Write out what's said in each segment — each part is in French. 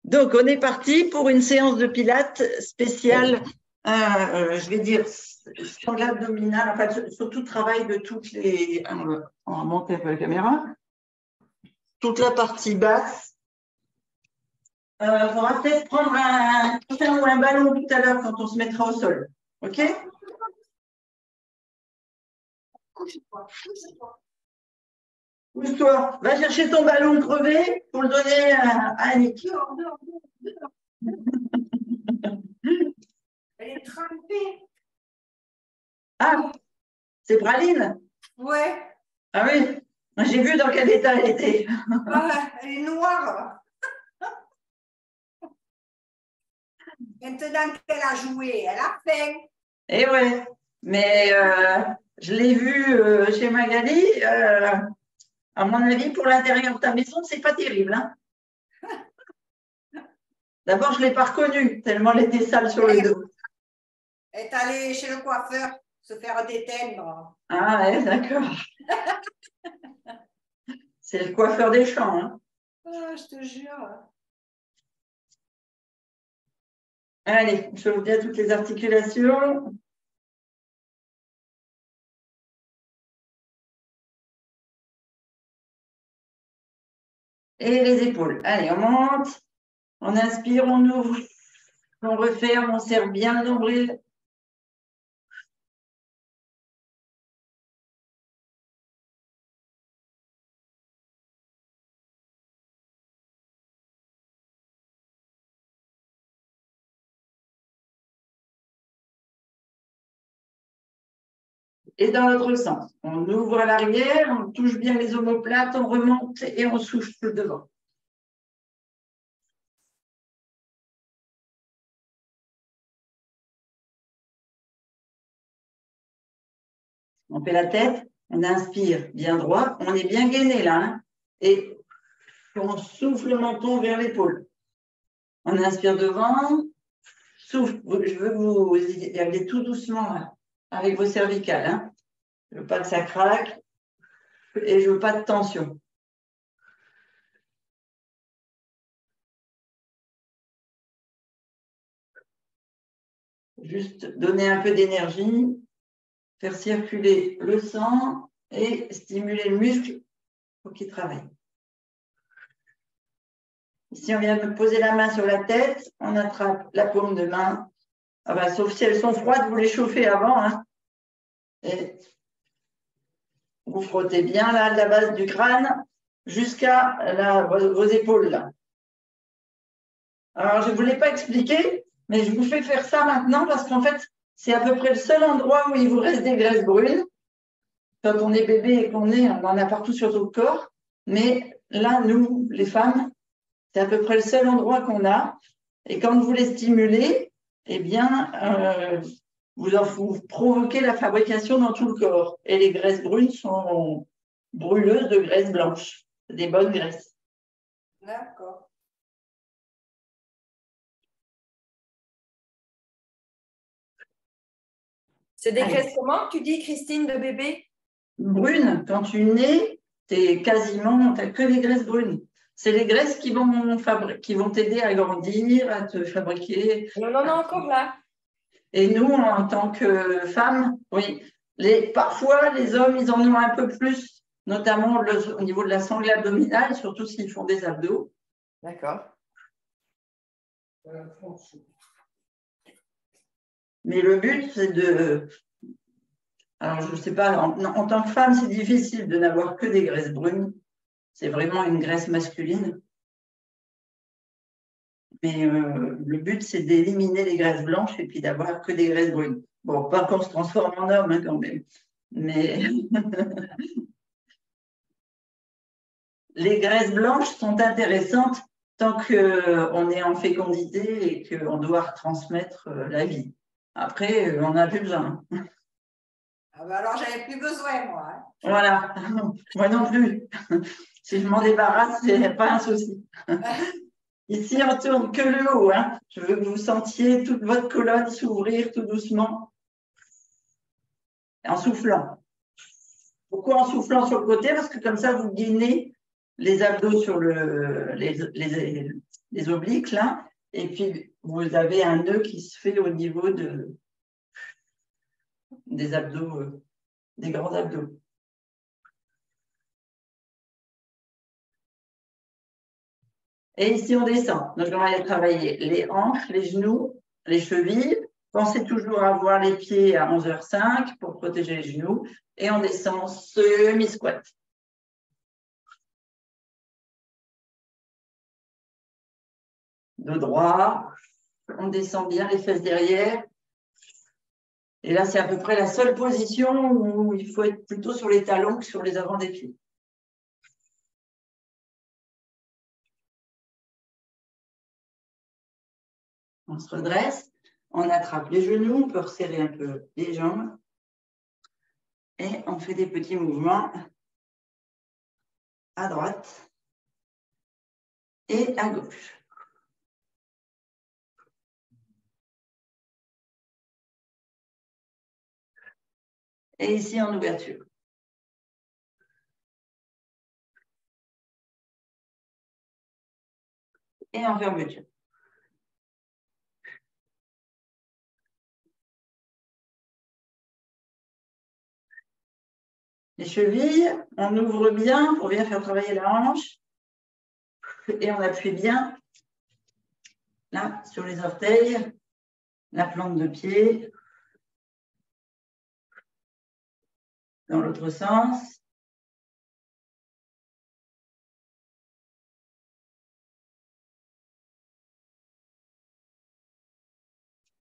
Donc, on est parti pour une séance de pilates spéciale, je vais dire, sangle abdominale, en fait, surtout travail de toutes les… On va monter un peu la caméra. Toute la partie basse. Il faudra peut-être prendre un coussin ou un ballon tout à l'heure quand on se mettra au sol. OK? Pousse-toi. Va chercher ton ballon crevé pour le donner à Annick. Elle est trempée. Ah, c'est Praline? Ouais. Ah oui, j'ai vu dans quel état elle était. Ah, elle est noire. Maintenant qu'elle a joué, elle a faim. Eh ouais, mais je l'ai vue chez Magali. À mon avis, pour l'intérieur de ta maison, c'est pas terrible. Hein. D'abord, je ne l'ai pas reconnue, tellement elle était sale sur le dos. Elle est allée chez le coiffeur se faire déteindre. Ah ouais, d'accord. C'est le coiffeur des champs. Hein. Ah, je te jure. Allez, je vous dis à toutes les articulations. Et les épaules. Allez, on monte. On inspire, on ouvre. On referme, on serre bien le nombril. Et dans l'autre sens, on ouvre à l'arrière, on touche bien les omoplates, on remonte et on souffle devant. On fait la tête, on inspire bien droit, on est bien gainé là, hein, et on souffle le menton vers l'épaule. On inspire devant, souffle. Je veux que vous y allez tout doucement là, avec vos cervicales. Hein. Je ne veux pas que ça craque et je ne veux pas de tension. Juste donner un peu d'énergie, faire circuler le sang et stimuler le muscle pour qu'il travaille. Ici, on vient de poser la main sur la tête, on attrape la paume de main. Ah ben, sauf si elles sont froides, vous les chauffez avant. Hein. Et vous frottez bien là, la base du crâne jusqu'à vos épaules. Là. Alors, je ne vous l'ai pas expliqué, mais je vous fais faire ça maintenant parce qu'en fait, c'est à peu près le seul endroit où il vous reste des graisses brunes. Quand on est bébé et qu'on est, on en a partout sur tout le corps. Mais là, nous, les femmes, c'est à peu près le seul endroit qu'on a. Et quand vous les stimulez, eh bien, vous provoquez la fabrication dans tout le corps. Et les graisses brunes sont brûleuses de graisses blanches. C'est des bonnes graisses. D'accord. C'est des graisses comment, tu dis, Christine, de bébé? Brunes, quand tu nais, tu n'as que des graisses brunes. C'est les graisses qui vont t'aider à grandir, à te fabriquer. Non, encore là. Et nous, en tant que femmes, oui, parfois, les hommes, ils en ont un peu plus, notamment au niveau de la sangle abdominale, surtout s'ils font des abdos. D'accord. Mais le but, c'est de… Alors, je ne sais pas, en tant que femme, c'est difficile de n'avoir que des graisses brunes. C'est vraiment une graisse masculine. Mais le but, c'est d'éliminer les graisses blanches et puis d'avoir que des graisses brunes. Bon, pas qu'on se transforme en homme hein, quand même. Mais les graisses blanches sont intéressantes tant qu'on est en fécondité et qu'on doit transmettre la vie. Après, on n'a plus besoin. Ah ben alors, j'avais plus besoin, moi. Hein. Voilà, moi non plus. Si je m'en débarrasse, ce n'est pas un souci. Ici, on tourne que le haut. Hein. Je veux que vous sentiez toute votre colonne s'ouvrir tout doucement en soufflant. Pourquoi en soufflant sur le côté? Parce que comme ça, vous gainez les abdos sur les obliques, là. Et puis, vous avez un nœud qui se fait au niveau des abdos, des grands abdos. Et ici, on descend. Donc, on va aller travailler les hanches, les genoux, les chevilles. Pensez toujours à avoir les pieds à 11h05 pour protéger les genoux. Et on descend semi-squat. Dos droit. On descend bien les fesses derrière. Et là, c'est à peu près la seule position où il faut être plutôt sur les talons que sur les avants des pieds. On se redresse, on attrape les genoux, on peut resserrer un peu les jambes et on fait des petits mouvements à droite et à gauche. Et ici en ouverture. Et en fermeture. Les chevilles, on ouvre bien pour bien faire travailler la hanche. Et on appuie bien là sur les orteils, la plante de pied, dans l'autre sens.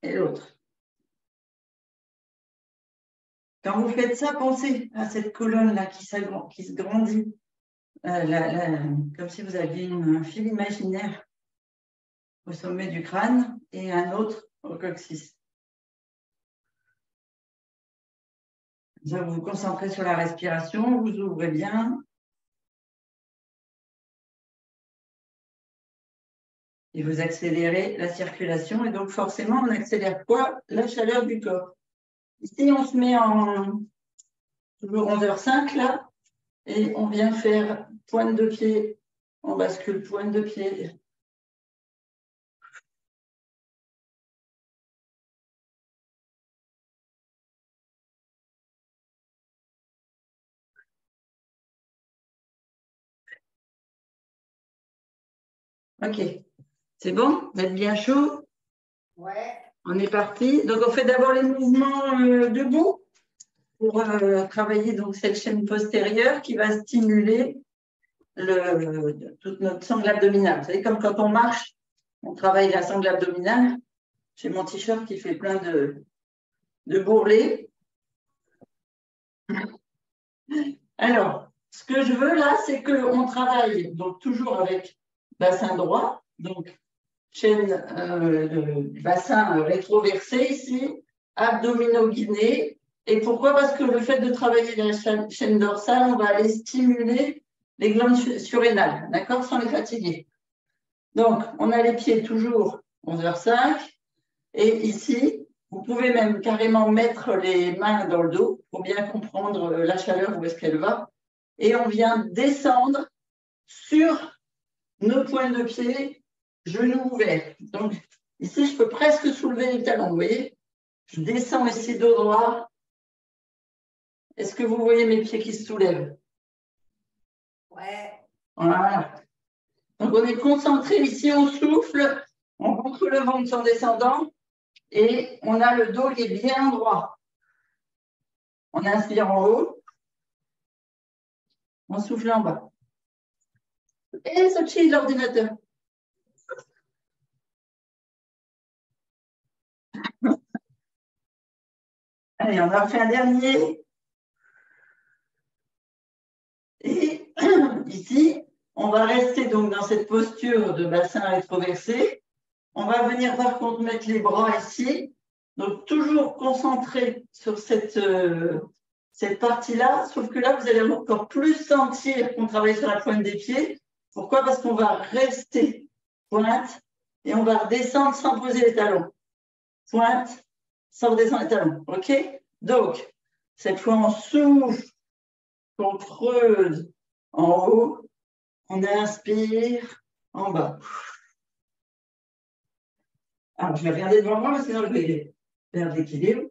Et l'autre. Quand vous faites ça, pensez à cette colonne-là qui se grandit, comme si vous aviez un fil imaginaire au sommet du crâne et un autre au coccyx. Vous vous concentrez sur la respiration, vous ouvrez bien. Et vous accélérez la circulation. Et donc, forcément, on accélère quoi? La chaleur du corps. Ici, on se met en toujours 11h05, là. Et on vient faire pointe de pied. On bascule pointe de pied. OK. C'est bon? Vous êtes bien chaud? Ouais. On est parti. Donc, on fait d'abord les mouvements debout pour travailler donc cette chaîne postérieure qui va stimuler toute notre sangle abdominale. Vous savez, comme quand on marche, on travaille la sangle abdominale. J'ai mon t-shirt qui fait plein de bourrelets. Alors, ce que je veux là, c'est qu'on travaille donc toujours avec bassin droit, donc chaîne bassin rétroversé ici, abdominaux guinés. Et pourquoi? Parce que le fait de travailler la chaîne dorsale, on va aller stimuler les glandes surrénales, d'accord, sans les fatiguer. Donc, on a les pieds toujours 11h05. Et ici, vous pouvez même carrément mettre les mains dans le dos pour bien comprendre la chaleur, où est-ce qu'elle va. Et on vient descendre sur nos points de pied, genoux ouverts. Donc, ici, je peux presque soulever les talons, vous voyez? Je descends ici dos droit. Est-ce que vous voyez mes pieds qui se soulèvent? Ouais. Voilà. Donc, on est concentré ici, on souffle, on rentre le ventre en descendant et on a le dos qui est bien droit. On inspire en haut, on souffle en bas. Et Sochi, l'ordinateur. Allez, on a fait un dernier. Et ici, on va rester donc dans cette posture de bassin rétroversé. On va venir par contre mettre les bras ici. Donc toujours concentré sur cette partie-là, sauf que là, vous allez encore plus sentir qu'on travaille sur la pointe des pieds. Pourquoi? Parce qu'on va rester pointe et on va redescendre sans poser les talons. Pointe, sans redescendre les talons. OK? Donc, cette fois, on souffle, on creuse en haut, On inspire en bas. Alors, je vais regarder devant moi, sinon je vais perdre l'équilibre.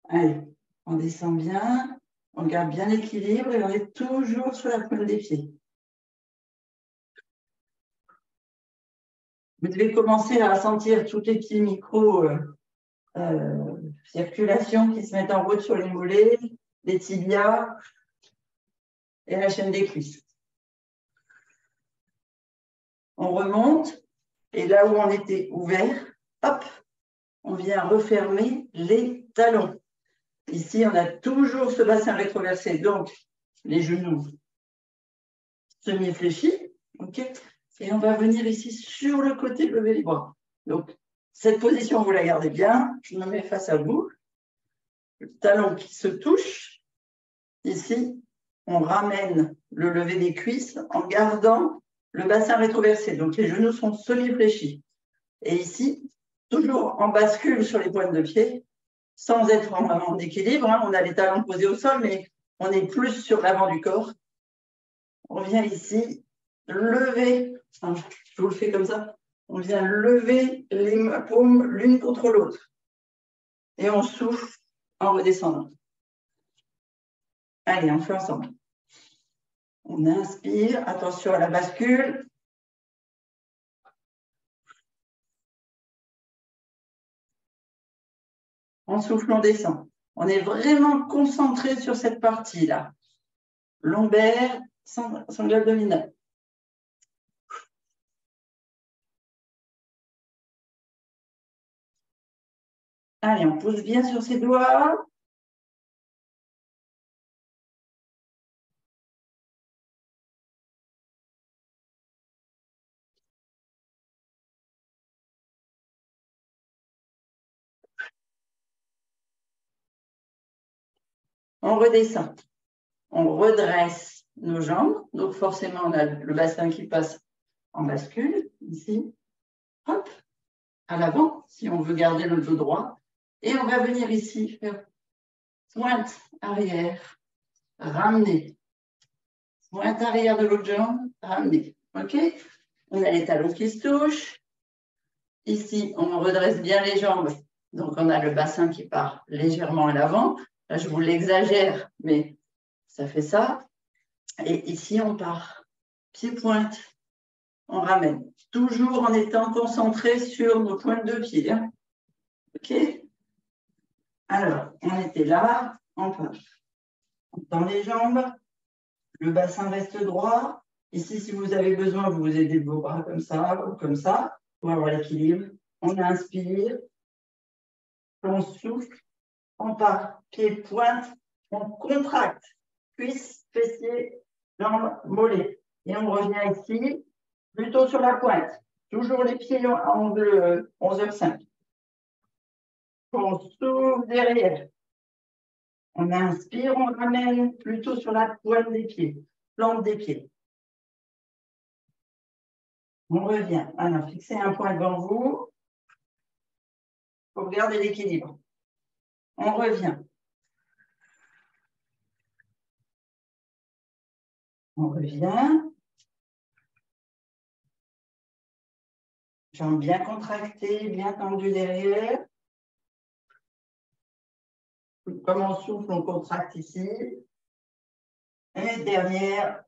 Allez, on descend bien, on garde bien l'équilibre et on est toujours sur la pointe des pieds. Vous devez commencer à sentir tous les petits micro-circulations qui se mettent en route sur les mollets, les tibias et la chaîne des cuisses. On remonte et là où on était ouvert, hop, on vient refermer les talons. Ici, on a toujours ce bassin rétroversé, donc les genoux semi-fléchis, ok. Et on va venir ici sur le côté lever les bras. Donc, cette position, vous la gardez bien. Je me mets face à vous. Le talon qui se touche. Ici, on ramène le lever des cuisses en gardant le bassin rétroversé. Donc, les genoux sont semi-fléchis. Et ici, toujours en bascule sur les pointes de pied, sans être en équilibre. Hein. On a les talons posés au sol, mais on est plus sur l'avant du corps. On vient ici lever, je vous le fais comme ça, on vient lever les paumes l'une contre l'autre. Et on souffle en redescendant. Allez, on fait ensemble. On inspire, attention à la bascule. On souffle, on descend. On est vraiment concentré sur cette partie-là. Lombaire, sangle abdominale. Allez, on pousse bien sur ses doigts. On redescend. On redresse nos jambes. Donc, forcément, on a le bassin qui passe en bascule, ici. Hop, à l'avant, si on veut garder le dos droit. Et on va venir ici faire pointe arrière, ramener. Pointe arrière de l'autre jambe, ramener. OK? On a les talons qui se touchent. Ici, on redresse bien les jambes. Donc, on a le bassin qui part légèrement à l'avant. Là, je vous l'exagère, mais ça fait ça. Et ici, on part. Pied-pointe. On ramène. Toujours en étant concentré sur nos pointes de pied. Hein. OK? Alors, on était là. On part. On tend les jambes. Le bassin reste droit. Ici, si vous avez besoin, vous vous aidez de vos bras comme ça ou comme ça pour avoir l'équilibre. On inspire. On souffle. On part. Pied, pointe. On contracte. Cuisse, fessier, jambes, mollets. Et on revient ici, plutôt sur la pointe. Toujours les pieds en angle 11h05. On souffle derrière. On inspire, on ramène plutôt sur la pointe des pieds, plante des pieds. On revient. Alors, fixez un point devant vous pour garder l'équilibre. On revient. On revient. Jambes bien contractées, bien tendues derrière. Comme on souffle, on contracte ici. Et dernière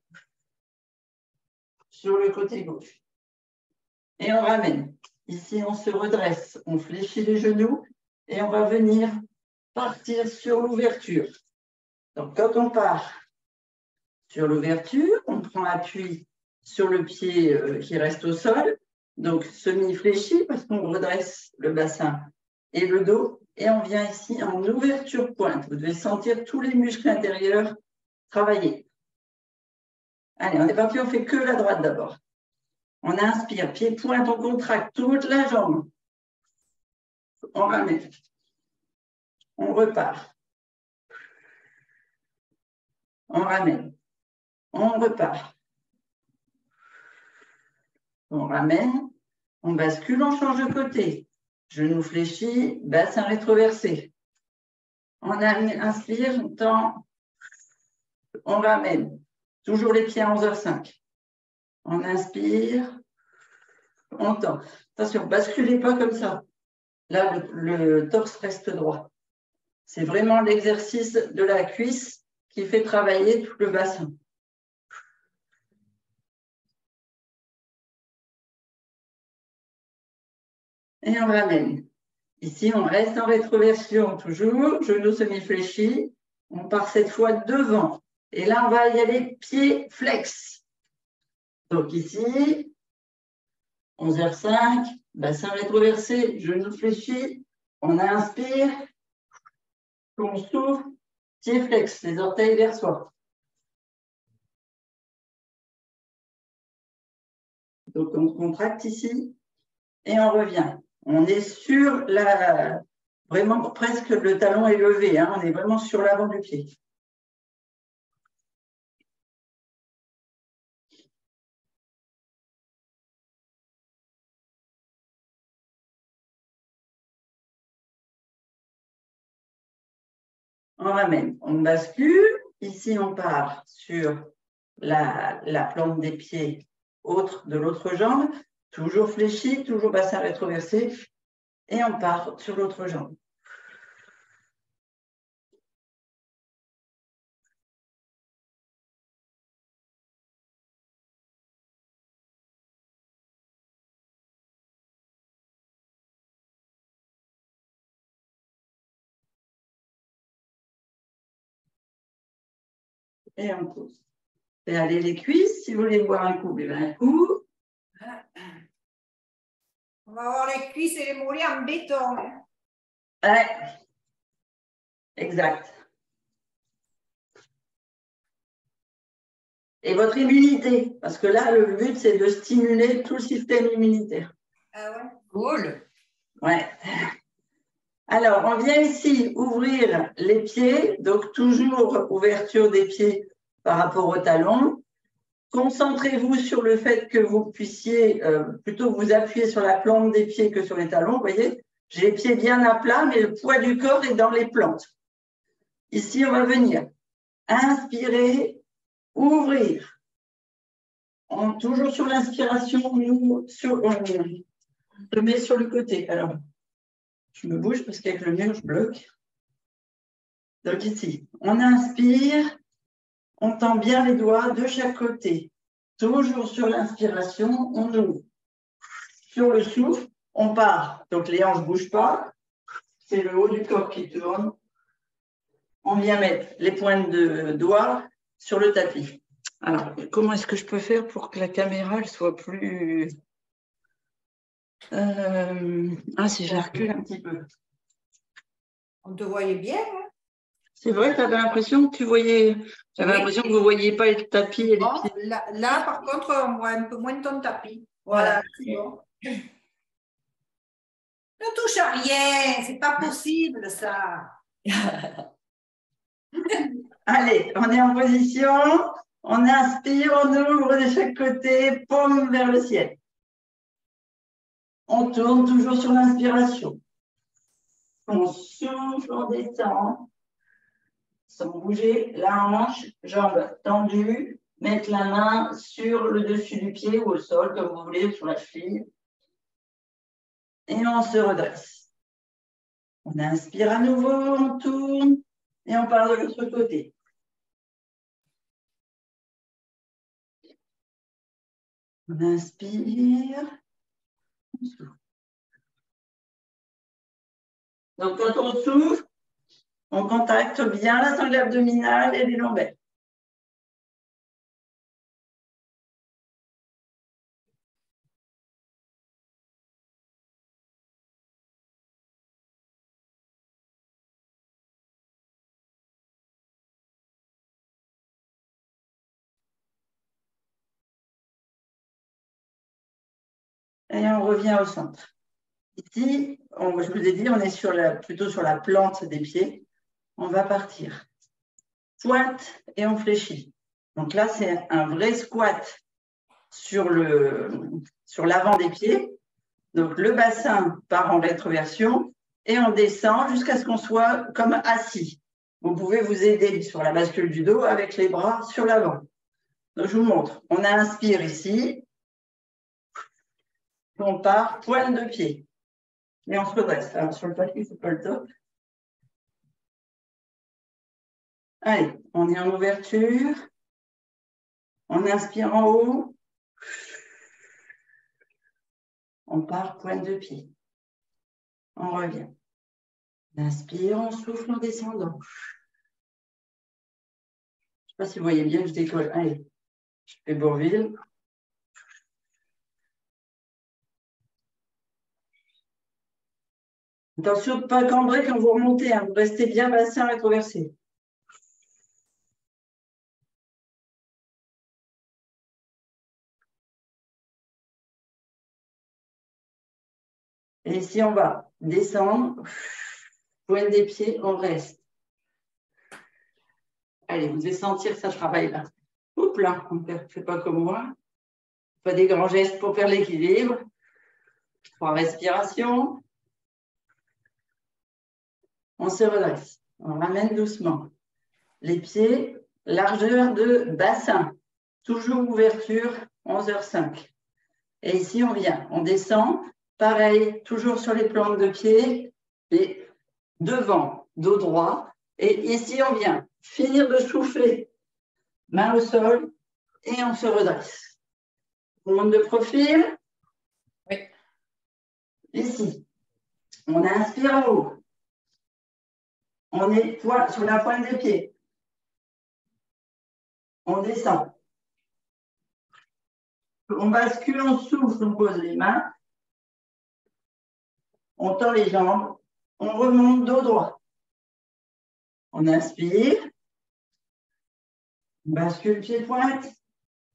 sur le côté gauche. Et on ramène. Ici, on se redresse. On fléchit les genoux et on va venir partir sur l'ouverture. Donc, quand on part sur l'ouverture, on prend appui sur le pied qui reste au sol. Donc, semi-fléchi parce qu'on redresse le bassin et le dos. Et on vient ici en ouverture pointe. Vous devez sentir tous les muscles intérieurs travailler. Allez, on est parti, on fait que la droite d'abord. On inspire, pied pointe, on contracte toute la jambe. On ramène. On repart. On ramène. On repart. On ramène, on bascule, on change de côté. Genou fléchi, bassin rétroversé. On inspire, on tend, on ramène. Toujours les pieds à 11h05. On inspire, on tend. Attention, basculez pas comme ça. Là, le torse reste droit. C'est vraiment l'exercice de la cuisse qui fait travailler tout le bassin. Et on ramène. Ici, on reste en rétroversion toujours, genou semi-fléchi. On part cette fois devant. Et là, on va y aller pied flex. Donc ici, 11h05, bassin rétroversé, genou fléchi. On inspire, on souffle, pied flex, les orteils vers soi. Donc on contracte ici et on revient. On est sur la, vraiment presque le talon est levé, hein, on est vraiment sur l'avant du pied. On ramène, on bascule. Ici, on part sur la plante des pieds autre de l'autre jambe, toujours fléchi, toujours bassin rétroversé. Et on part sur l'autre jambe. Et on pose. Et allez les cuisses, si vous voulez boire un coup, buvez un coup. On va avoir les cuisses et les mollets en béton. Ouais. Exact. Et votre immunité, parce que là, le but, c'est de stimuler tout le système immunitaire. Ah ouais. Cool. Ouais. Alors, on vient ici ouvrir les pieds, donc toujours ouverture des pieds par rapport au talon. Concentrez-vous sur le fait que vous puissiez plutôt vous appuyer sur la plante des pieds que sur les talons. Vous voyez, j'ai les pieds bien à plat, mais le poids du corps est dans les plantes. Ici, on va venir inspirer, ouvrir. Toujours sur l'inspiration, on le met sur le côté. Alors, je me bouge parce qu'avec le mur, je bloque. Donc ici, on inspire, on tend bien les doigts de chaque côté. Toujours sur l'inspiration, on ouvre. Sur le souffle, on part. Donc les hanches ne bougent pas. C'est le haut du corps qui tourne. On vient mettre les pointes de doigts sur le tapis. Alors, comment est-ce que je peux faire pour que la caméra elle soit plus... si je la recule un petit peu. On te voyait bien, hein? C'est vrai, tu avais l'impression que tu voyais... J'avais l'impression que vous ne voyez pas le tapis et les pieds. Là, par contre, on voit un peu moins ton tapis. Voilà, c'est bon. Ne touche à rien, c'est pas possible, ça. Allez, on est en position. On inspire, on ouvre de chaque côté, paume vers le ciel. On tourne toujours sur l'inspiration. On souffle, on descend. Sans bouger la hanche, jambes tendues. Mettre la main sur le dessus du pied ou au sol, comme vous voulez, sur la cheville. Et on se redresse. On inspire à nouveau, on tourne et on part de l'autre côté. On inspire. On souffle. Donc, quand on souffle, on contacte bien la sangle abdominale et les lombaires. Et on revient au centre. Ici, je vous ai dit, on est plutôt sur la plante des pieds. On va partir. Pointe et on fléchit. Donc là, c'est un vrai squat sur l'avant des pieds. Donc, le bassin part en rétroversion et on descend jusqu'à ce qu'on soit comme assis. Vous pouvez vous aider sur la bascule du dos avec les bras sur l'avant. Donc, je vous montre. On inspire ici. On part pointe de pied. Et on se redresse. Alors, sur le tapis, c'est pas le top. Allez, on est en ouverture. On inspire en haut. On part pointe de pied. On revient. On inspire, on souffle en descendant. Je ne sais pas si vous voyez bien que je décolle. Allez, je fais Bourville. Attention de ne pas cambrer quand vous remontez. Hein. Vous restez bien bassin rétroversé. Et ici, on va descendre. Pointe des pieds, on reste. Allez, vous devez sentir que ça travaille là. Oups là, on ne fait pas comme moi. Pas des grands gestes pour faire l'équilibre. 3 respirations. On se redresse. On ramène doucement. Les pieds, largeur de bassin. Toujours ouverture, 11h05. Et ici, on vient. On descend. Pareil, toujours sur les plantes de pied. Et devant, dos droit. Et ici, on vient finir de souffler. Main au sol. Et on se redresse. On monte de profil. Oui. Ici. On inspire en haut. On est sur la pointe des pieds. On descend. On bascule, on souffle, on pose les mains. On tend les jambes. On remonte dos droit. On inspire. On bascule pied-pointe.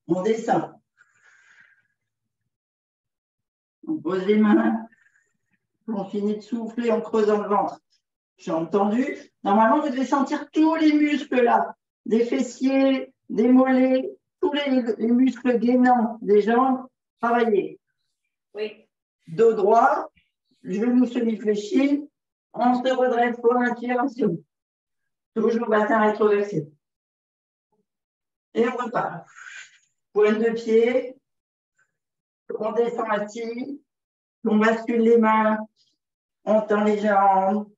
On descend. On pose les mains. On finit de souffler en creusant le ventre. J'ai entendu. Normalement, vous devez sentir tous les muscles là. Des fessiers, des mollets, tous les muscles gainants des jambes travailler. Oui. Dos droit, genou semi-fléchi. On se redresse pour l'inspiration. Toujours bassin rétroversé. Et on repart. Pointe de pied. On descend assis. On bascule les mains. On tend les jambes.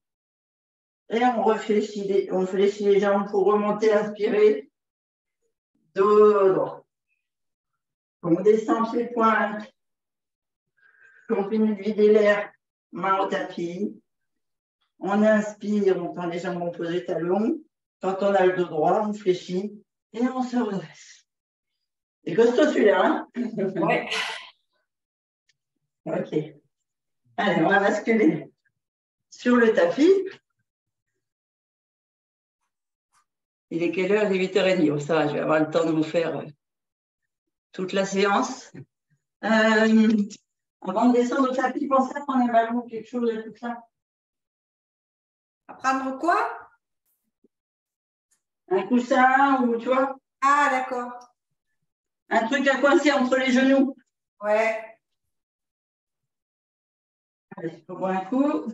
Et on fléchit les jambes pour remonter, inspirer. Dos droit. On descend pied-pointe. On finit de vider l'air. Main au tapis. On inspire, on tend les jambes, on pose les talons. Quand on a le dos droit, on fléchit et on se redresse. C'est costaud celui-là, hein? Oui. Ok. Allez, on va basculer sur le tapis. Il est quelle heure? Il est 8h30. Oh, ça va, je vais avoir le temps de vous faire toute la séance. Avant de descendre au tapis, pensez à prendre un ballon ou quelque chose de tout ça. À prendre quoi? Un coussin ou tu vois, Ah, d'accord. un truc à coincer entre les genoux. Ouais. Allez, on boit un coup.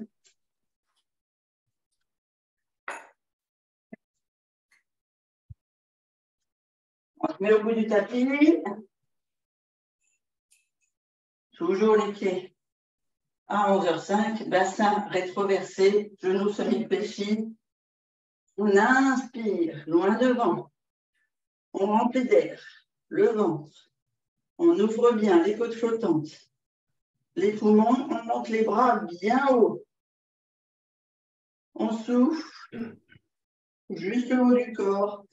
On se met au bout du tapis. Toujours les pieds à 11h05. Bassin rétroversé, genoux semi-fléchis. On inspire, loin devant. On remplit d'air, le ventre. On ouvre bien les côtes flottantes. Les poumons, on monte les bras bien haut. On souffle juste le haut du corps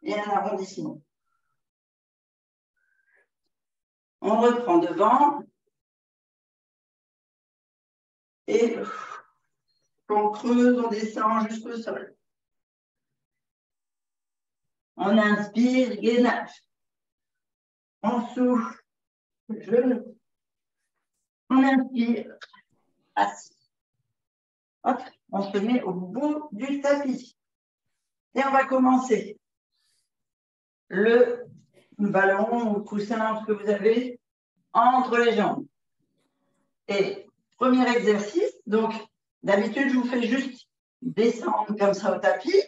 et un arrondissement. On reprend devant et on creuse, on descend jusqu'au sol. On inspire, gainage. On souffle, genou. On inspire, assis. Hop, on se met au bout du tapis. Et on va commencer le ballon ou le coussin que vous avez entre les jambes. Et premier exercice, donc d'habitude, je vous fais juste descendre comme ça au tapis,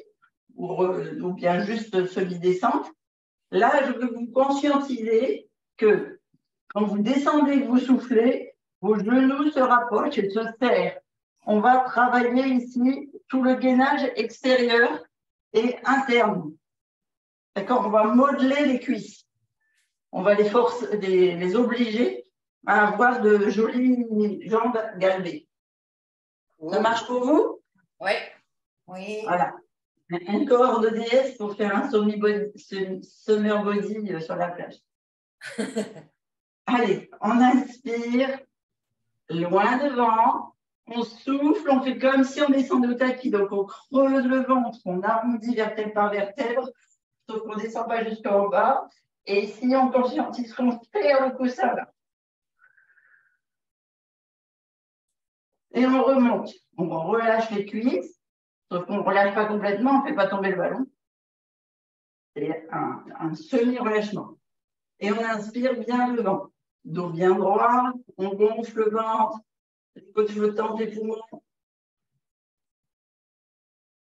ou bien juste semi-descente. Là, je veux vous conscientiser que quand vous descendez et que vous soufflez, vos genoux se rapprochent et se serrent. On va travailler ici tout le gainage extérieur et interne. D'accord? On va modeler les cuisses. On va les forcer, les obliger à avoir de jolies jambes galbées. Ça marche pour vous? Oui. Oui. Voilà. Un corps de déesse pour faire un summer body sur la plage. Allez, on inspire loin devant, on souffle, on fait comme si on descendait au tapis. Donc, on creuse le ventre, on arrondit vertèbre par vertèbre, sauf qu'on ne descend pas jusqu'en bas. Et ici, on conscientise qu'on serre le coussin là. Et on remonte. On relâche les cuisses, sauf qu'on ne relâche pas complètement, on ne fait pas tomber le ballon. C'est un semi-relâchement. Et on inspire bien devant. Dos bien droit, on gonfle le ventre, les côtes flottantes des poumons.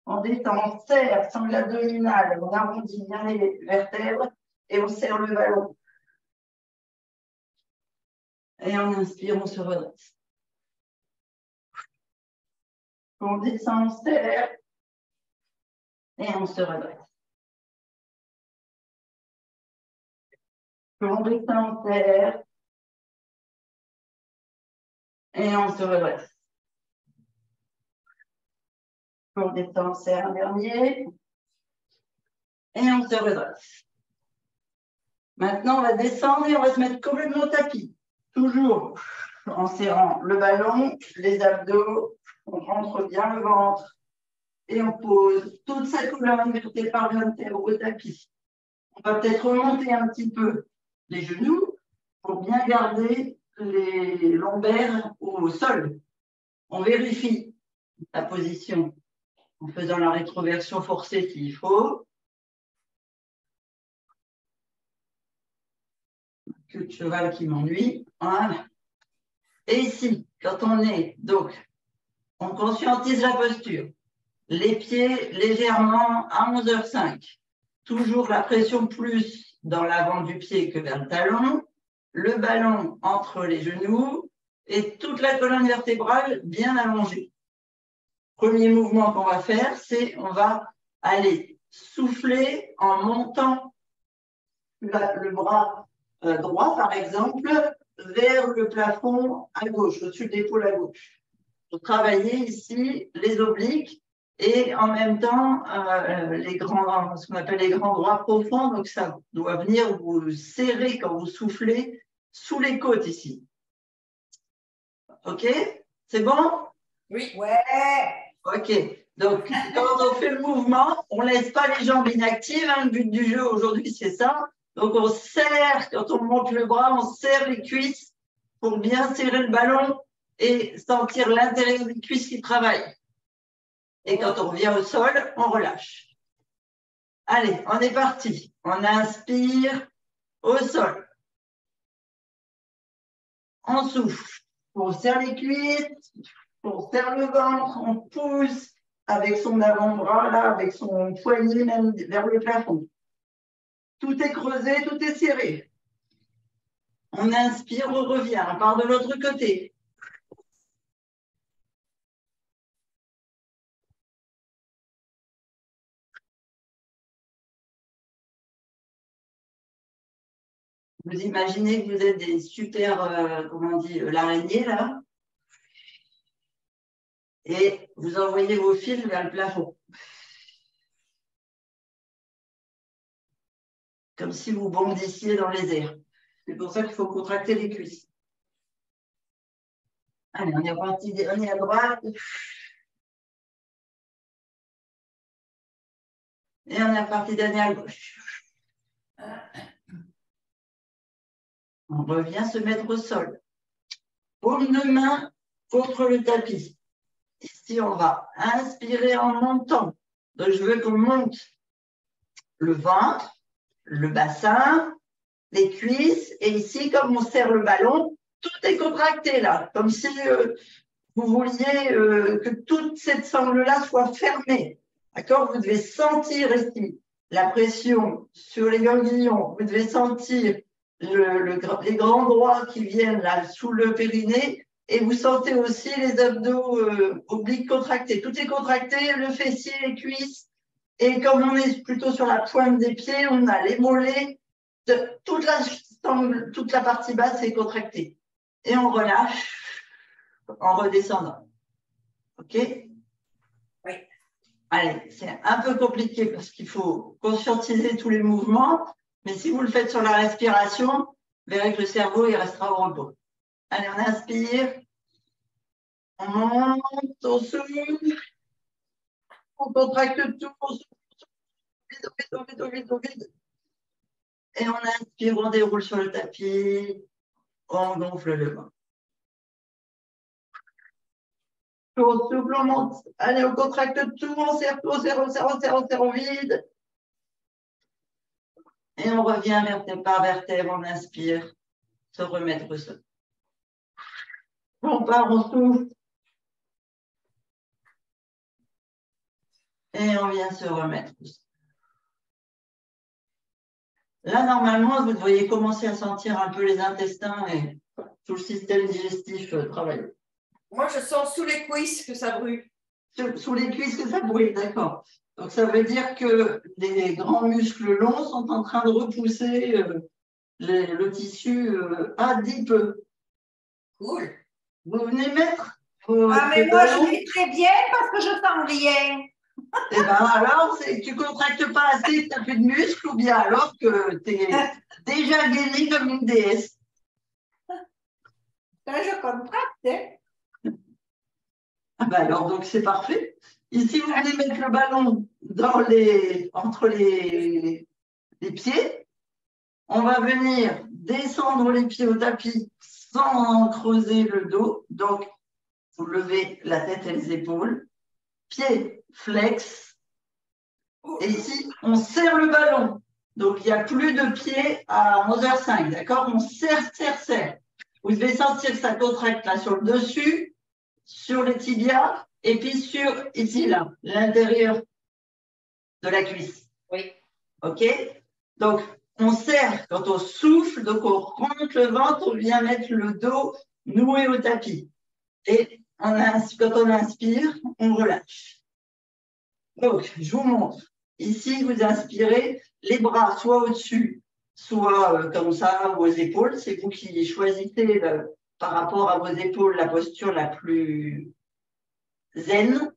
On détend, on serre, sangle abdominale, on arrondit bien les vertèbres et on serre le ballon. Et on inspire, on se redresse. On descend, on serre et on se redresse. On descend, on serre et on se redresse. On descend, on serre un dernier et on se redresse. Maintenant, on va descendre et on va se mettre complètement au tapis. Toujours en serrant le ballon, les abdos, on rentre bien le ventre et on pose toute sa colonne vertébrale au tapis. On va peut-être remonter un petit peu les genoux pour bien garder les lombaires au sol. On vérifie la position en faisant la rétroversion forcée s'il faut. Queue de cheval qui m'ennuie. Voilà. Et ici, quand on est, donc, on conscientise la posture. Les pieds légèrement à 11h05. Toujours la pression plus dans l'avant du pied que vers le talon. Le ballon entre les genoux et toute la colonne vertébrale bien allongée. Premier mouvement qu'on va faire, c'est on va aller souffler en montant le bras droit, par exemple, vers le plafond à gauche, au-dessus de l'épaule à gauche. Pour travailler ici les obliques et en même temps ce qu'on appelle les grands droits profonds. Donc, ça doit venir vous serrer quand vous soufflez sous les côtes ici. OK? C'est bon? Oui. Ouais. OK. Donc, quand on fait le mouvement, on ne laisse pas les jambes inactives. Hein. Le but du jeu aujourd'hui, c'est ça. Donc, on serre, quand on monte le bras, on serre les cuisses pour bien serrer le ballon et sentir l'intérieur des cuisses qui travaillent. Et quand on revient au sol, on relâche. Allez, on est parti. On inspire au sol. On souffle. On serre les cuisses, on serre le ventre, on pousse avec son avant-bras, là, avec son poignet même vers le plafond. Tout est creusé, tout est serré. On inspire, on revient, on part de l'autre côté. Vous imaginez que vous êtes des super, comment on dit, l'araignée, là. Et vous envoyez vos fils vers le plafond. Comme si vous bondissiez dans les airs. C'est pour ça qu'il faut contracter les cuisses. Allez, on est reparti, on est à droite. Et on est reparti dernier à gauche. On revient se mettre au sol. Paume de main contre le tapis. Ici, on va inspirer en montant. Donc, je veux qu'on monte le ventre le bassin, les cuisses, et ici, comme on serre le ballon, tout est contracté là, comme si vous vouliez que toute cette sangle-là soit fermée. D'accord? Vous devez sentir ici la pression sur les ganglions, vous devez sentir les grands droits qui viennent là sous le périnée, et vous sentez aussi les abdos obliques contractés. Tout est contracté, le fessier, les cuisses, et comme on est plutôt sur la pointe des pieds, on a les mollets, toute la partie basse est contractée. Et on relâche en redescendant. OK? Oui. Allez, c'est un peu compliqué parce qu'il faut conscientiser tous les mouvements, mais si vous le faites sur la respiration, vous verrez que le cerveau il restera au repos. Allez, on inspire, on monte, on souffle, on contracte tout, on souffle, au vide. Et on inspire, on déroule sur le tapis, on gonfle le ventre. On souffle, on monte. Allez, on contracte tout, on serre au vide. Et on revient vertèbre par vertèbre, on inspire, se remettre au sol. On part, on souffle. Et on vient se remettre au sol. Là, normalement, vous devriez commencer à sentir un peu les intestins et tout le système digestif travailler. Moi, je sens sous les cuisses que ça brûle. Sous les cuisses que ça brûle, d'accord. Donc, ça veut dire que les grands muscles longs sont en train de repousser le tissu adipeux. Cool. Vous venez mettre mais moi, je vais très bien parce que je sens rien. Eh bien, alors, tu ne contractes pas assez, que tu n'as plus de muscles, ou bien alors que tu es déjà gainée comme une déesse. Je contracte. Hein. Ah ben alors, donc c'est parfait. Ici, vous venez mettre le ballon entre les pieds. On va venir descendre les pieds au tapis sans creuser le dos. Donc, vous levez la tête et les épaules. Pieds flex. Et ici, on serre le ballon. Donc, il n'y a plus de pieds à 11h05. D'accord? On serre. Vous devez sentir que ça contracte là sur le dessus, sur les tibias, et puis sur, ici, là, l'intérieur de la cuisse. Oui. OK? Donc, on serre quand on souffle, donc on remonte le ventre, on vient mettre le dos noué au tapis. Et quand on inspire, on relâche. Donc, je vous montre. Ici, vous inspirez les bras soit au-dessus, soit comme ça, aux épaules. C'est vous qui choisissez par rapport à vos épaules la posture la plus zen.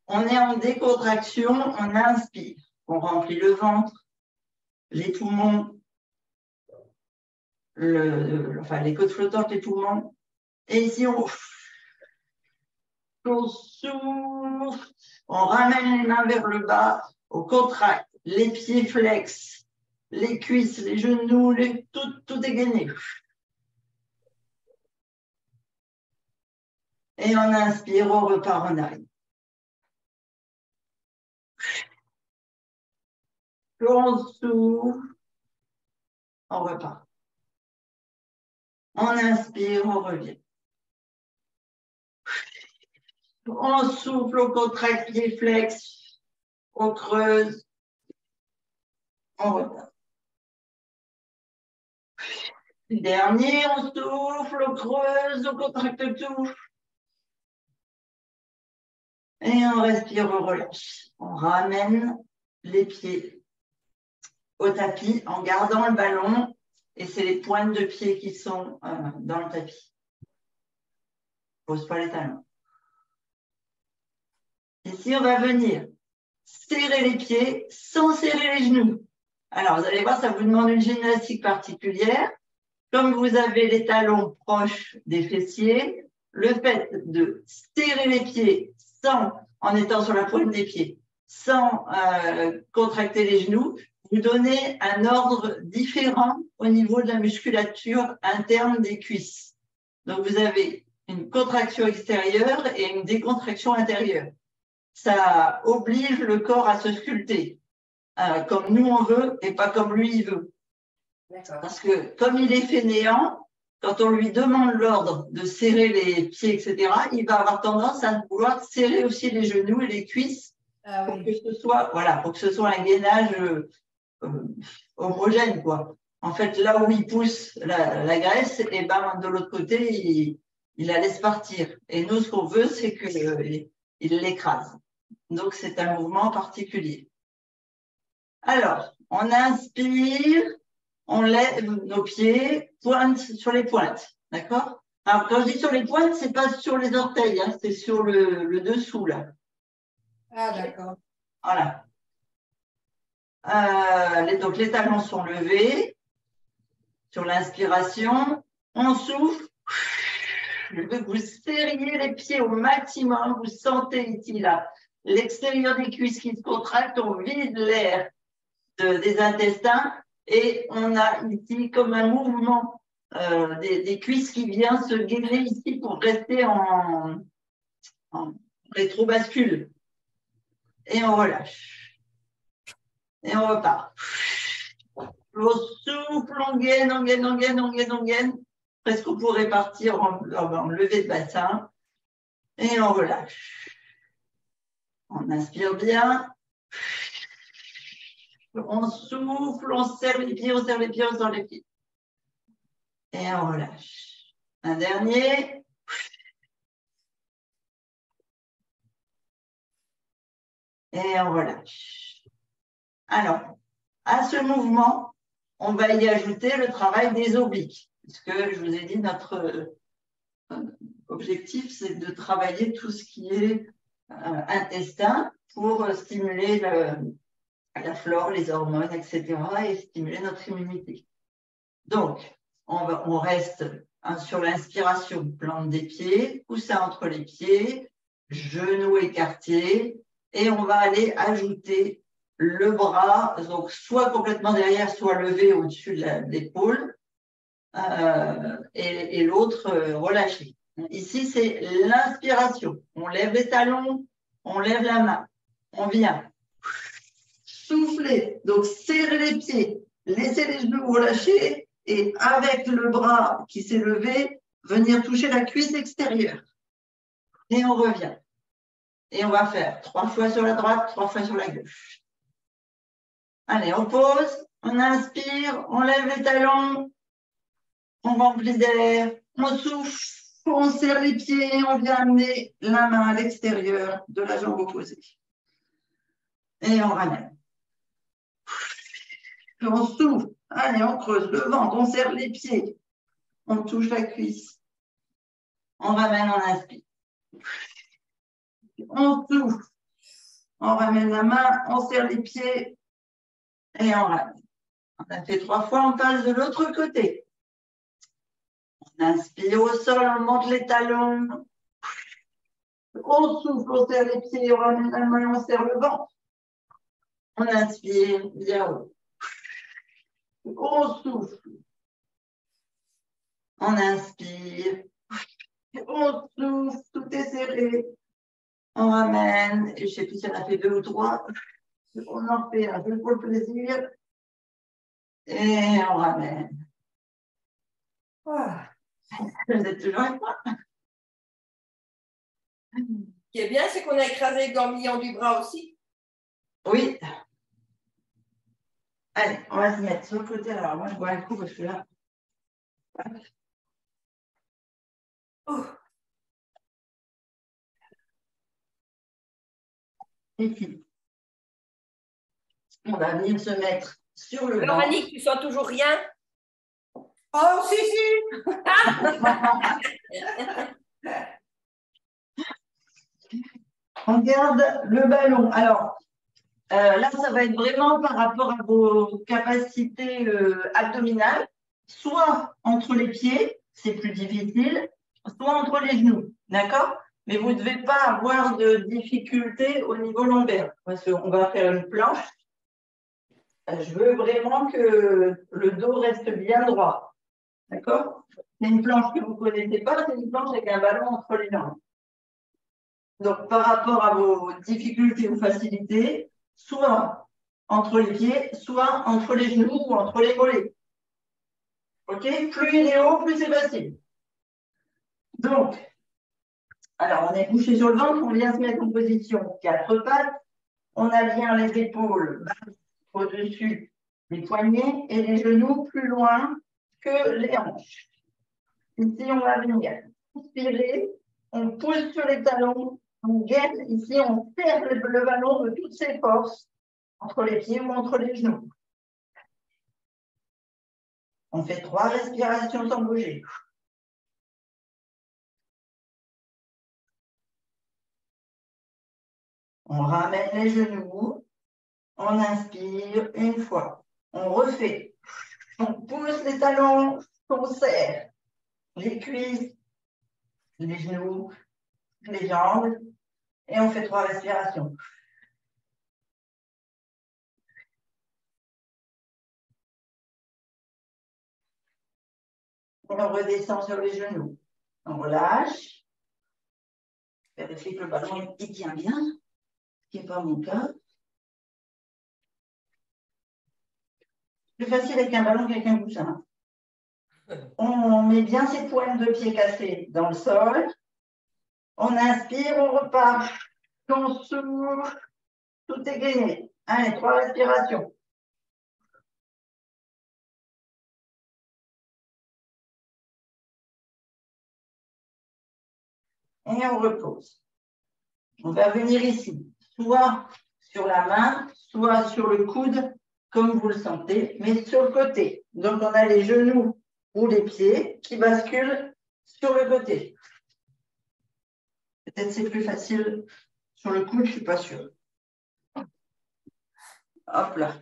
On est en décontraction, on inspire. On remplit le ventre, les poumons, les côtes flottantes, les poumons. Et ici, on souffle, on ramène les mains vers le bas, on contracte, les pieds flex, les cuisses, les genoux, tout est gainé. Et on inspire, on repart en arrière. On souffle, on repart. On inspire, on revient. On souffle, on contracte les flex, on creuse, on repart. Dernier, on souffle, on creuse, on contracte tout. Et on respire, on relâche. On ramène les pieds au tapis en gardant le ballon. Et c'est les pointes de pied qui sont dans le tapis. Pose pas les talons. Ici, on va venir serrer les pieds sans serrer les genoux. Alors, vous allez voir, ça vous demande une gymnastique particulière. Comme vous avez les talons proches des fessiers, le fait de serrer les pieds en étant sur la pointe des pieds, sans contracter les genoux, vous donnez un ordre différent au niveau de la musculature interne des cuisses. Donc, vous avez une contraction extérieure et une décontraction intérieure. Ça oblige le corps à se sculpter. comme nous on veut et pas comme lui il veut. Parce que comme il est fainéant, quand on lui demande l'ordre de serrer les pieds, etc., il va avoir tendance à vouloir serrer aussi les genoux et les cuisses pour que ce soit, voilà, pour que ce soit un gainage homogène, quoi. En fait, là où il pousse la graisse, et ben de l'autre côté, il la laisse partir. Et nous, ce qu'on veut, c'est qu'il l'écrase. Donc, c'est un mouvement particulier. Alors, on inspire, on lève nos pieds, pointe sur les pointes. D'accord? Alors, quand je dis sur les pointes, c'est pas sur les orteils, hein, c'est sur le dessous, là. Ah, d'accord. Voilà. Donc, les talons sont levés. Sur l'inspiration, on souffle. Je veux que vous serriez les pieds au maximum. Vous sentez ici, là, l'extérieur des cuisses qui se contractent. On vide l'air des intestins et on a ici comme un mouvement des cuisses qui vient se gainer ici pour rester en rétrobascule. Et on relâche. Et on repart. On souffle, on gaine, on gaine, on gaine, on gaine, on gaine. Presque on pourrait partir en levée de bassin. Et on relâche. On inspire bien. On souffle, on serre les pieds, on serre les pieds, on serre les pieds. Et on relâche. Un dernier. Et on relâche. Alors, à ce mouvement, on va y ajouter le travail des obliques. Puisque je vous ai dit, notre objectif, c'est de travailler tout ce qui est intestin pour stimuler la flore, les hormones, etc. et stimuler notre immunité. Donc, on reste sur l'inspiration, plante des pieds, coussin entre les pieds, genoux écartés, et on va aller ajouter le bras, donc soit complètement derrière, soit levé au-dessus de l'épaule, et l'autre relâché. Ici, c'est l'inspiration. On lève les talons, on lève la main, on vient souffler, donc serrer les pieds, laisser les genoux relâchés et avec le bras qui s'est levé, venir toucher la cuisse extérieure. Et on revient. Et on va faire 3 fois sur la droite, 3 fois sur la gauche. Allez, on pose, on inspire, on lève les talons, on remplit d'air, on souffle, on serre les pieds et on vient amener la main à l'extérieur de la jambe opposée. Et on ramène. On souffle, allez, on creuse le ventre, on serre les pieds, on touche la cuisse, on ramène, on inspire. On souffle, on ramène la main, on serre les pieds et on ramène. On a fait 3 fois, on passe de l'autre côté. On inspire au sol, on monte les talons. On souffle, on serre les pieds, on ramène la main, on serre le ventre. On inspire, bien haut. On souffle. On inspire. On souffle, tout est serré. On ramène. Je ne sais plus si on a fait 2 ou 3. On en fait un peu pour le plaisir. Et on ramène. Voilà. Vous êtes toujours avec moi? Ce qui est bien, c'est qu'on a écrasé le ganglion du bras aussi. Oui. Allez, on va se mettre sur le côté. Alors, moi, je bois un coup parce que là. Oh. Ici. On va venir se mettre sur le banc. Annick, tu sens toujours rien? Oh, si, si. On garde le ballon. Alors, là, ça va être vraiment par rapport à vos capacités abdominales, soit entre les pieds, c'est plus difficile, soit entre les genoux, d'accord? Mais vous ne devez pas avoir de difficulté au niveau lombaire, parce qu'on va faire une planche. Je veux vraiment que le dos reste bien droit, d'accord? C'est une planche que vous ne connaissez pas, c'est une planche avec un ballon entre les jambes. Donc, par rapport à vos difficultés ou facilités, soit entre les pieds, soit entre les genoux ou entre les mollets. OK? Plus il est haut, plus c'est facile. Donc, alors on est couché sur le ventre, on vient se mettre en position 4 pattes. On a bien les épaules au-dessus des poignets et les genoux plus loin que les hanches. Ici, on va venir inspirer, on pousse sur les talons, on gaine. Ici, on serre le ballon de toutes ses forces entre les pieds ou entre les genoux. On fait 3 respirations sans bouger. On ramène les genoux, on inspire une fois, on refait, on pousse les talons, on serre les cuisses, les genoux, les jambes, et on fait 3 respirations. Et on redescend sur les genoux. On relâche. Vérifiez que le ballon il tient bien, ce qui n'est pas mon cas. Plus facile avec un ballon qu'avec un coussin. On met bien ses pointes de pied cassées dans le sol. On inspire, on repart. On souffle. Tout est gainé. Allez, 3 respirations. Et on repose. On va venir ici, soit sur la main, soit sur le coude, comme vous le sentez, mais sur le côté. Donc, on a les genoux ou les pieds qui basculent sur le côté. Peut-être c'est plus facile sur le coude, je ne suis pas sûre. Hop là.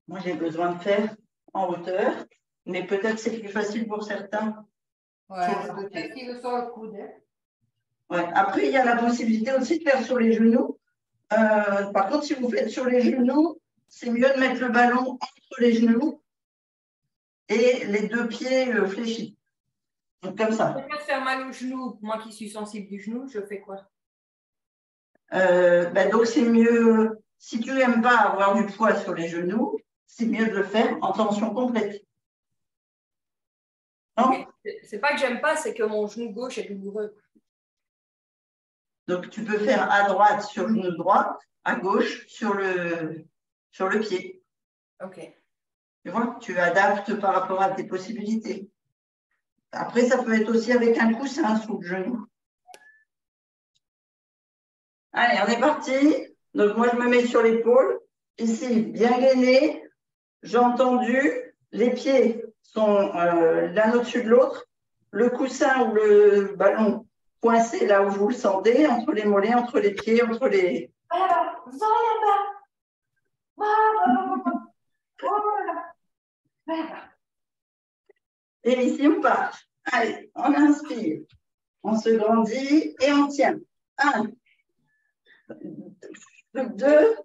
Moi, j'ai besoin de faire en hauteur, mais peut-être c'est plus facile pour certains sur le côté. Sur le coude. Ouais. Après, il y a la possibilité aussi de faire sur les genoux. Par contre, si vous faites sur les genoux, c'est mieux de mettre le ballon entre les genoux et les 2 pieds fléchis. Donc, comme ça. Je peux faire mal au genou. Moi qui suis sensible du genou, je fais quoi? Donc, c'est mieux, si tu n'aimes pas avoir du poids sur les genoux, c'est mieux de le faire en tension complète. Non? C'est pas que j'aime pas, c'est que mon genou gauche est douloureux. Donc, tu peux faire à droite sur le genou droit, à gauche sur le pied. Ok. Tu vois, tu adaptes par rapport à tes possibilités. Après, ça peut être aussi avec un coussin sous le genou. Allez, on est parti. Donc, moi, je me mets sur l'épaule. Ici, bien gainé. J'ai entendu. Les pieds sont l'un au-dessus de l'autre. Le coussin ou le ballon coincé là où vous le sentez, entre les mollets, entre les pieds, entre les… Et ici, on part. Allez, on inspire. On se grandit et on tient. 1, 2,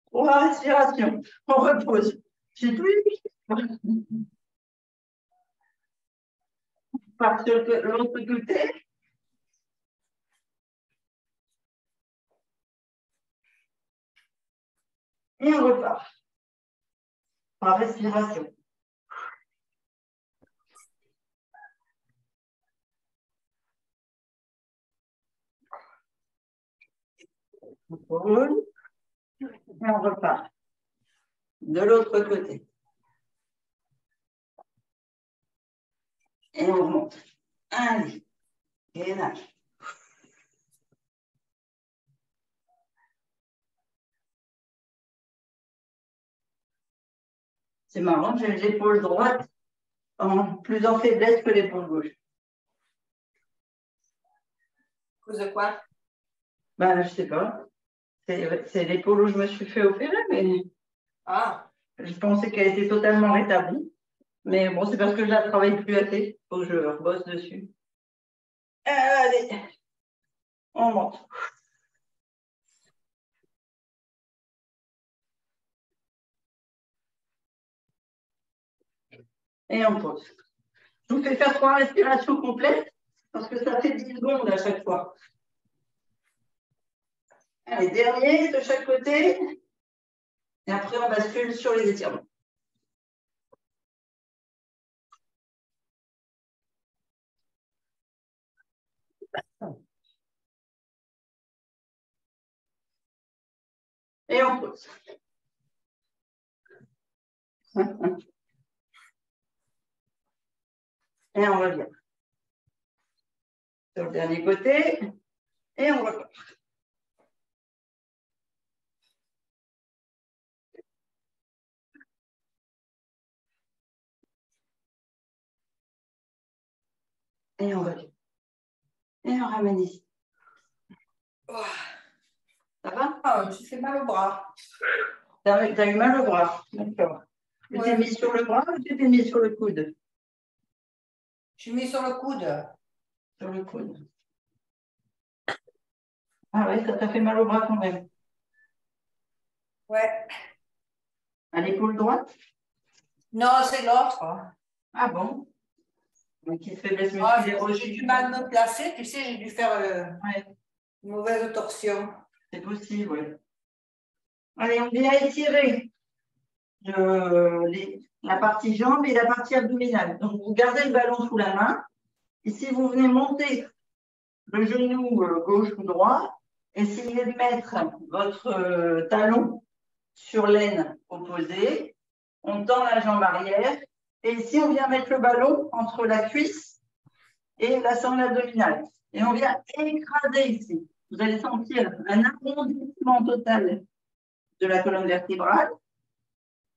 3 respirations. On repose. J'ai plus. On part sur l'autre côté. Et on repart. Par respiration. On pose. Et on repart. De l'autre côté. Et on remonte. Allez. Gainage. C'est marrant, j'ai l'épaule droite plus en faiblesse que l'épaule gauche. À cause de quoi? Ben, je sais pas. C'est l'épaule où je me suis fait opérer, mais je pensais qu'elle était totalement rétablie. Mais bon, c'est parce que je la travaille plus assez. Il faut que je rebosse dessus. Allez, on monte. Et on pose. Je vous fais faire 3 respirations complètes parce que ça fait 10 secondes à chaque fois. Allez, dernier de chaque côté. Et après, on bascule sur les étirements. Et on pose. Et on revient. Sur le dernier côté. Et on repart. Et on revient. Et on ramène ici. Oh. Ça va? Ah, je fais mal au bras. T'as eu mal au bras. D'accord. Tu t'es Ouais. mis sur le bras ou tu t'es mis sur le coude? Je suis mis sur le coude. Sur le coude. Ah oui, ça t'a fait mal au bras quand même. Ouais. À l'épaule droite? Non, c'est l'autre. Ah bon? Une petite faiblesse Ah, musculaire j'ai aussi. du mal à me placer. Tu sais, j'ai dû faire Ouais, une mauvaise torsion. c'est possible, oui. Allez, on vient étirer la partie jambe et la partie abdominale. Donc, vous gardez le ballon sous la main. Ici, vous venez monter le genou gauche ou droit. Essayez de mettre votre talon sur l'aine opposée. On tend la jambe arrière. Et ici, on vient mettre le ballon entre la cuisse et la sangle abdominale. Et on vient écraser ici. Vous allez sentir un arrondissement total de la colonne vertébrale.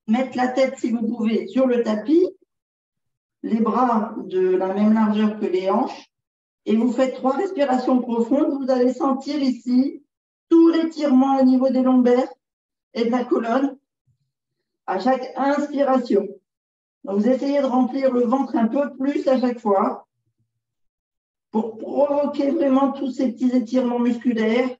Mettre la tête, si vous pouvez, sur le tapis, les bras de la même largeur que les hanches, et vous faites 3 respirations profondes. Vous allez sentir ici tout l'étirement au niveau des lombaires et de la colonne à chaque inspiration. Donc, vous essayez de remplir le ventre un peu plus à chaque fois pour provoquer vraiment tous ces petits étirements musculaires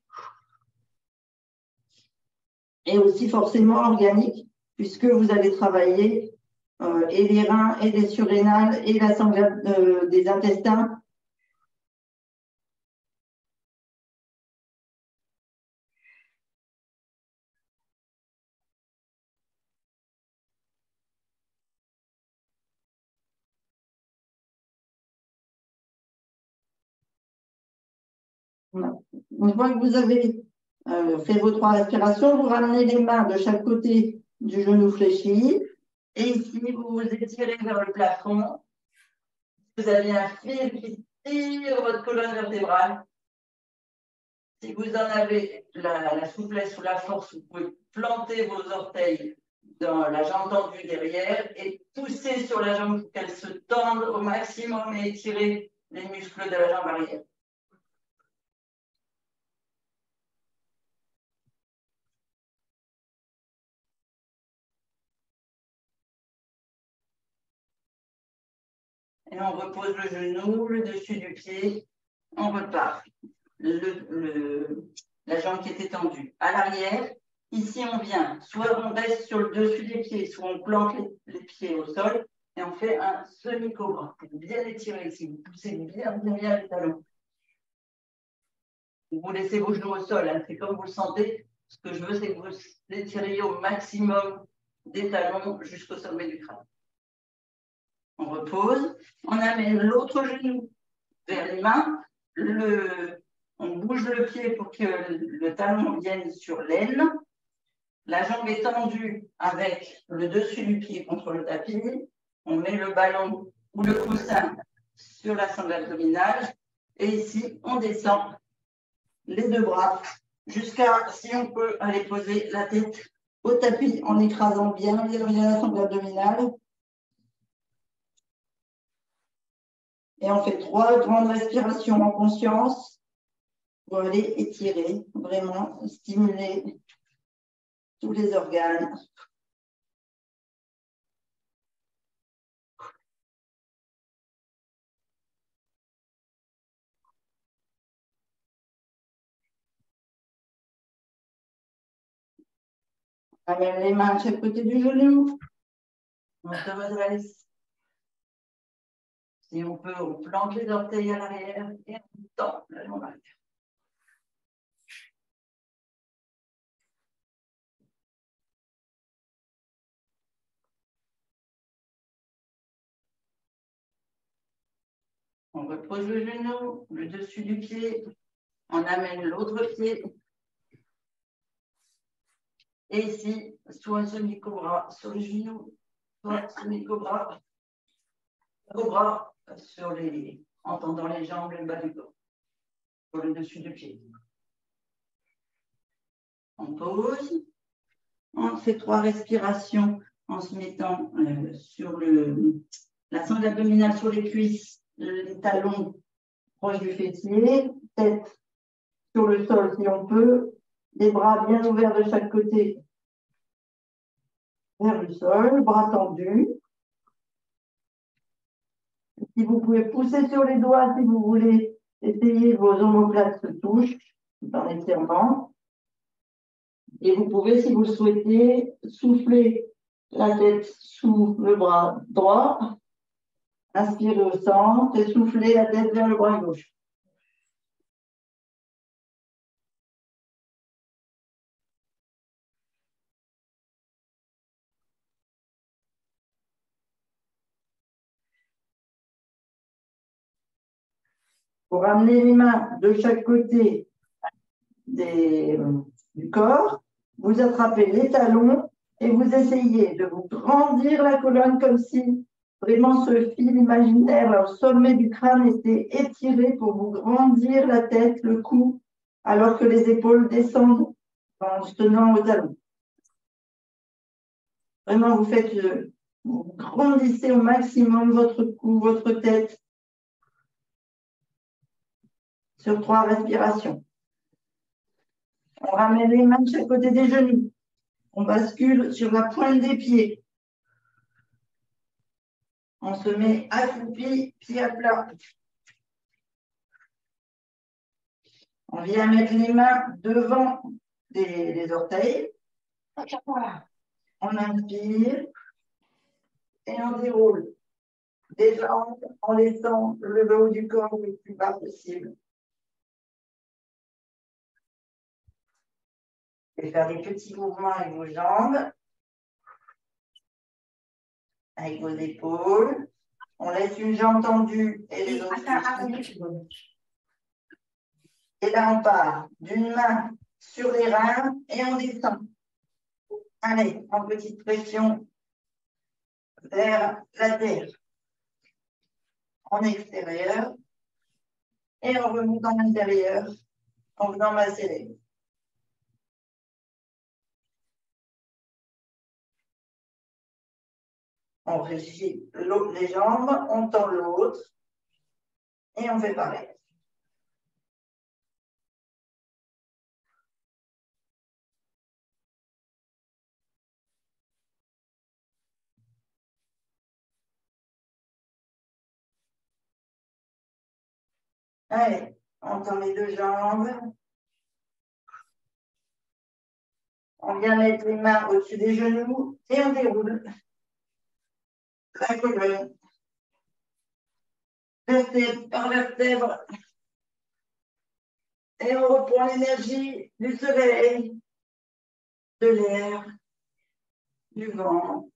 et aussi forcément organiques, puisque vous allez travailler et les reins et les surrénales et la sangle des intestins. Une fois que vous avez fait vos 3 respirations, vous ramenez les mains de chaque côté du genou fléchi. Et ici, vous vous étirez vers le plafond. Vous avez un fil qui tire votre colonne vertébrale. Si vous en avez la souplesse ou la force, vous pouvez planter vos orteils dans la jambe tendue derrière et pousser sur la jambe pour qu'elle se tende au maximum et étirer les muscles de la jambe arrière. Et on repose le genou, le dessus du pied, on repart. La jambe qui était tendue. À l'arrière, ici on vient, soit on reste sur le dessus des pieds, soit on plante les pieds au sol et on fait un semi-cobra. Bien étirer ici, vous poussez bien les talons. Vous laissez vos genoux au sol, hein, c'est comme vous le sentez. Ce que je veux, c'est que vous étiriez au maximum des talons jusqu'au sommet du crâne. On repose, on amène l'autre genou vers les mains, on bouge le pied pour que le talon vienne sur l'aine. La jambe est tendue avec le dessus du pied contre le tapis. On met le ballon ou le coussin sur la sangle abdominale. Et ici, on descend les 2 bras jusqu'à, si on peut, aller poser la tête au tapis en écrasant bien la sangle abdominale. Et on fait 3 grandes respirations en conscience pour aller étirer, vraiment stimuler tous les organes. On amène les mains de chaque côté du genou. On se redresse. Si on peut, on plante les orteils à l'arrière et on tend la jambe arrière. On repose le genou, le dessus du pied. On amène l'autre pied. Et ici, soit un semi-cobra sur le genou, soit semi-cobra. Cobra en tendant les jambes et le bas du corps. Sur le dessus du pied. On pose. On fait 3 respirations en se mettant sur la sangle abdominale sur les cuisses, les talons proches du fessier, tête sur le sol si on peut, les bras bien ouverts de chaque côté vers le sol, bras tendus. Si vous pouvez pousser sur les doigts, si vous voulez, essayez que vos omoplates se touchent dans l'étirement. Et vous pouvez, si vous le souhaitez, souffler la tête sous le bras droit, inspirez au centre et soufflez la tête vers le bras gauche. Pour ramener les mains de chaque côté du corps, vous attrapez les talons et vous essayez de vous grandir la colonne comme si vraiment ce fil imaginaire, le sommet du crâne était étiré pour vous grandir la tête, le cou, alors que les épaules descendent en se tenant au talon. Vraiment, vous grandissez au maximum votre cou, votre tête sur 3 respirations. On ramène les mains de chaque côté des genoux. On bascule sur la pointe des pieds. On se met accroupi, pied à plat. On vient mettre les mains devant les orteils. On inspire et on déroule des jambes en laissant le haut du corps le plus bas possible. Et faire des petits mouvements avec vos jambes, avec vos épaules. On laisse une jambe tendue et les autres. Et là, on part d'une main sur les reins et on descend. Allez, en petite pression vers la terre. En extérieur. Et on remonte en intérieur en venant masser les. On réussit les jambes, on tend l'autre et on fait pareil. Allez, on tend les 2 jambes. On vient mettre les mains au-dessus des genoux et on déroule la colonne. Vertèbre par vertèbre. Et on reprend l'énergie du soleil, de l'air, du vent.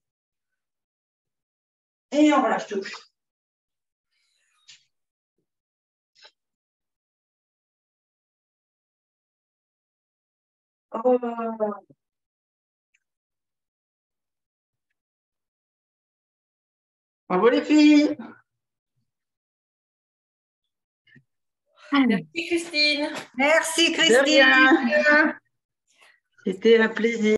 Et on relâche tout. Oh. Bravo les filles. Merci Christine. Merci De Christine. rien. C'était un plaisir.